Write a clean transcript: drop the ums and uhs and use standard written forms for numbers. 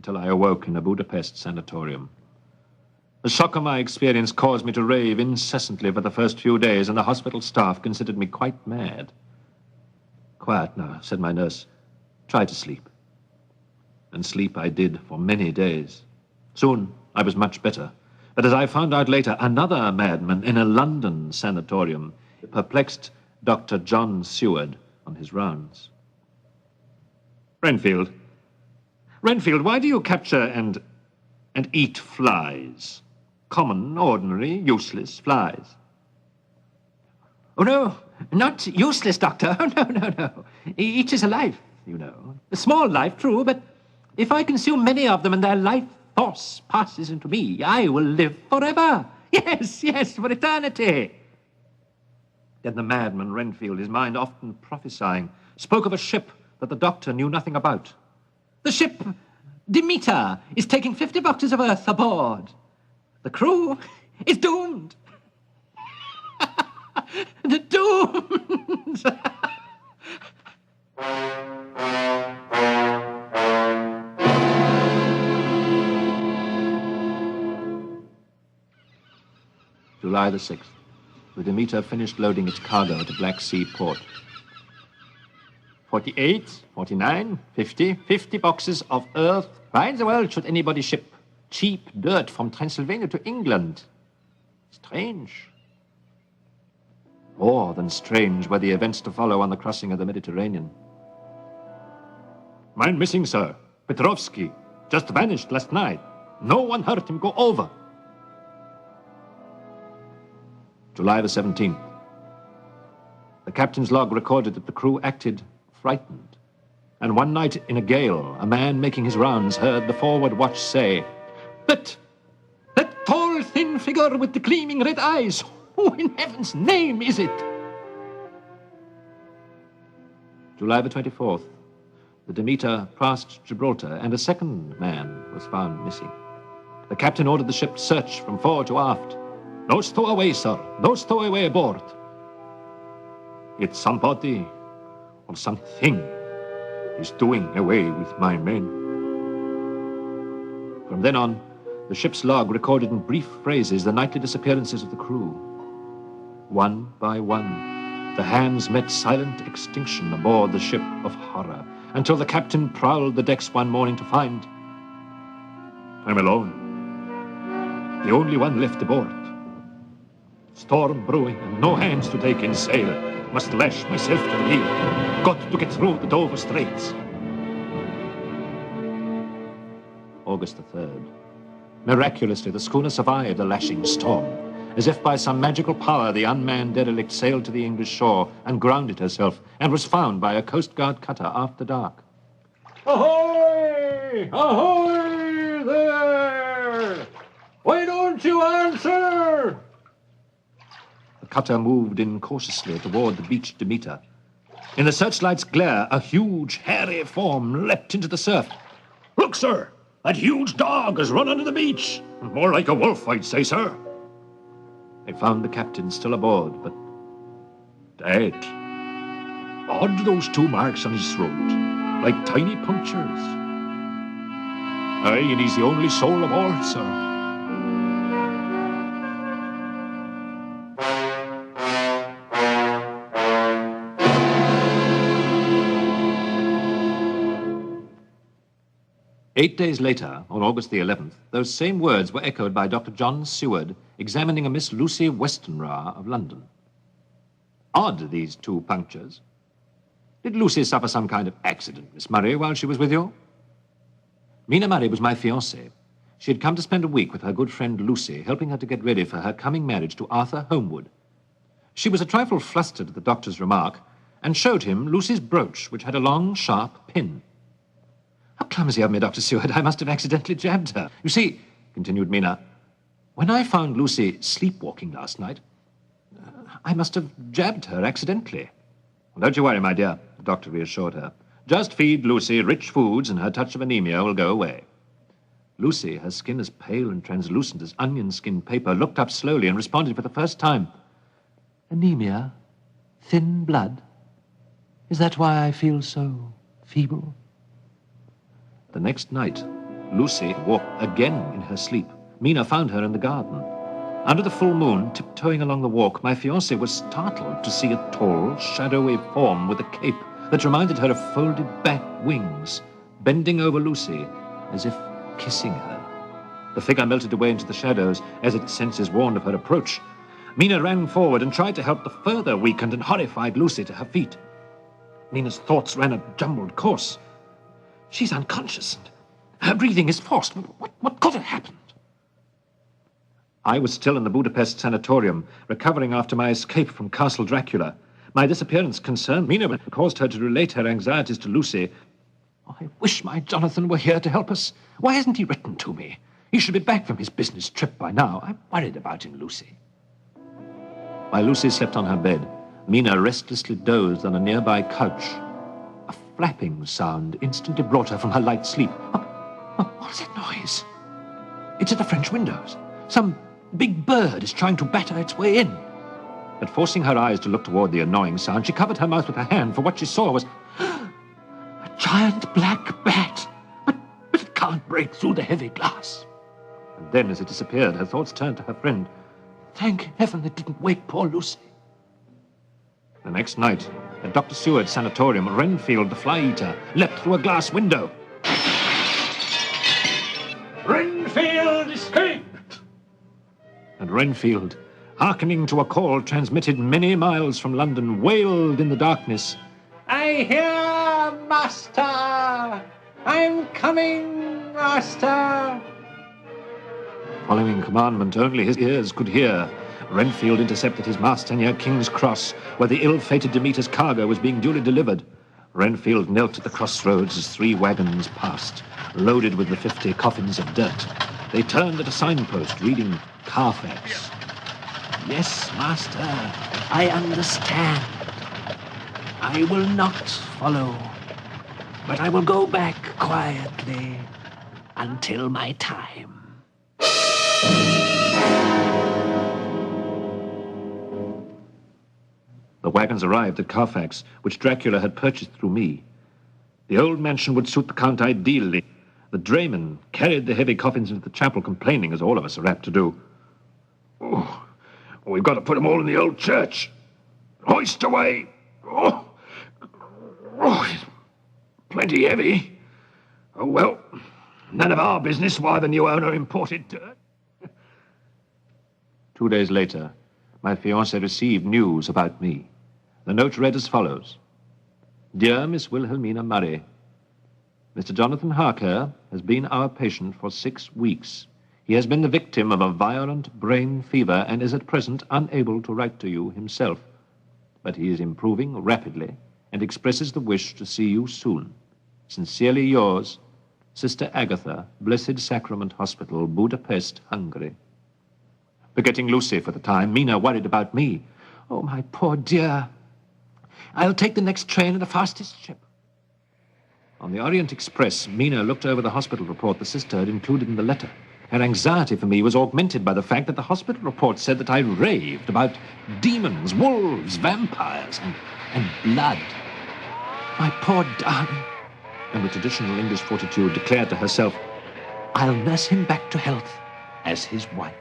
until I awoke in a Budapest sanatorium. The shock of my experience caused me to rave incessantly for the first few days, and the hospital staff considered me quite mad. "Quiet now," said my nurse. "Try to sleep." And sleep I did for many days. Soon I was much better. But as I found out later, another madman in a London sanatorium perplexed Dr. John Seward on his rounds. Renfield, why do you capture and eat flies? Common, ordinary, useless flies. Oh, no, not useless, Doctor. Oh, no. Each is a life, you know. A small life, true, but if I consume many of them and their life force passes into me, I will live forever. Yes, for eternity. Then the madman Renfield, his mind often prophesying, spoke of a ship that the doctor knew nothing about. The ship, Demeter, is taking 50 boxes of earth aboard. The crew is doomed. The doomed. July the 6th. The Demeter finished loading its cargo at a Black Sea port. 48, 49, 50 boxes of earth. Why in the world should anybody ship cheap dirt from Transylvania to England? Strange. More than strange were the events to follow on the crossing of the Mediterranean. "Mine missing, sir. Petrovsky. Just vanished last night. No one heard him go over." July the 17th. The captain's log recorded that the crew acted frightened. And one night in a gale, a man making his rounds heard the forward watch say, That tall, thin figure with the gleaming red eyes, who in heaven's name is it?" July the 24th. The Demeter passed Gibraltar, and a second man was found missing. The captain ordered the ship searched from fore to aft. "No stowaway, sir. No stowaway aboard." "It's somebody or something is doing away with my men." From then on, the ship's log recorded in brief phrases the nightly disappearances of the crew. One by one, the hands met silent extinction aboard the ship of horror, until the captain prowled the decks one morning to find, "I'm alone. The only one left aboard. Storm brewing and no hands to take in sail. Must lash myself to the heel. Got to get through the Dover Straits." August the 3rd. Miraculously, the schooner survived the lashing storm. As if by some magical power, the unmanned derelict sailed to the English shore and grounded herself, and was found by a Coast Guard cutter after dark. "Ahoy! Ahoy there! Why don't you answer?" The cutter moved incautiously toward the beached Demeter. In the searchlight's glare, a huge, hairy form leapt into the surf. "Look, sir! That huge dog has run under the beach. More like a wolf, I'd say, sir." They found the captain still aboard, but dead. Odd, those 2 marks on his throat, like tiny punctures. Aye, and he's the only soul aboard, sir. Eight days later, on August the 11th, those same words were echoed by Dr. John Seward, examining a Miss Lucy Westenra of London. Odd, these 2 punctures. Did Lucy suffer some kind of accident, Miss Murray, while she was with you? Mina Murray was my fiancée. She had come to spend a week with her good friend Lucy, helping her to get ready for her coming marriage to Arthur Homewood. She was a trifle flustered at the doctor's remark, and showed him Lucy's brooch, which had a long, sharp pin. "How clumsy of me, Dr. Seward. I must have accidentally jabbed her. You see," continued Mina, "when I found Lucy sleepwalking last night, I must have jabbed her accidentally." "Well, don't you worry, my dear," the doctor reassured her. "Just feed Lucy rich foods and her touch of anemia will go away." Lucy, her skin as pale and translucent as onion skin paper, looked up slowly and responded for the first time. "Anemia? Thin blood? Is that why I feel so feeble?" The next night, Lucy walked again in her sleep. Mina found her in the garden. Under the full moon, tiptoeing along the walk, my fiancée was startled to see a tall, shadowy form with a cape that reminded her of folded back wings, bending over Lucy as if kissing her. The figure melted away into the shadows as its senses warned of her approach. Mina ran forward and tried to help the further weakened and horrified Lucy to her feet. Mina's thoughts ran a jumbled course. She's unconscious and her breathing is forced. What could have happened? I was still in the Budapest sanatorium, recovering after my escape from Castle Dracula. My disappearance concerned Mina and caused her to relate her anxieties to Lucy. Oh, I wish my Jonathan were here to help us. Why hasn't he written to me? He should be back from his business trip by now. I'm worried about him, Lucy. While Lucy slept on her bed, Mina restlessly dozed on a nearby couch. A flapping sound instantly brought her from her light sleep. What's that noise? It's at the French windows. Some big bird is trying to batter its way in. But forcing her eyes to look toward the annoying sound, she covered her mouth with her hand, for what she saw was a giant black bat. But it can't break through the heavy glass. And then, as it disappeared, her thoughts turned to her friend. Thank heaven it didn't wake poor Lucy. The next night, at Dr. Seward's sanatorium, Renfield, the fly-eater, leapt through a glass window. Renfield escaped! And Renfield, hearkening to a call transmitted many miles from London, wailed in the darkness, I hear, master! I'm coming, master! Following commandment only his ears could hear, Renfield intercepted his master near King's Cross, where the ill-fated Demeter's cargo was being duly delivered. Renfield knelt at the crossroads as 3 wagons passed, loaded with the 50 coffins of dirt. They turned at a signpost reading Carfax. Yes, master, I understand. I will not follow, but I will go back quietly until my time. The wagons arrived at Carfax, which Dracula had purchased through me. The old mansion would suit the Count ideally. The drayman carried the heavy coffins into the chapel, complaining, as all of us are apt to do. Oh, we've got to put them all in the old church. Hoist away. Oh, it's plenty heavy. Oh, well, none of our business why the new owner imported dirt. 2 days later, my fiancée received news about me. The note read as follows. Dear Miss Wilhelmina Murray, Mr. Jonathan Harker has been our patient for 6 weeks. He has been the victim of a violent brain fever and is at present unable to write to you himself. But he is improving rapidly and expresses the wish to see you soon. Sincerely yours, Sister Agatha, Blessed Sacrament Hospital, Budapest, Hungary. Forgetting Lucy for the time, Mina worried about me. Oh, my poor dear. I'll take the next train and the fastest ship. On the Orient Express, Mina looked over the hospital report the sister had included in the letter. Her anxiety for me was augmented by the fact that the hospital report said that I raved about demons, wolves, vampires, and blood. My poor darling. And with traditional English fortitude declared to herself, I'll nurse him back to health as his wife.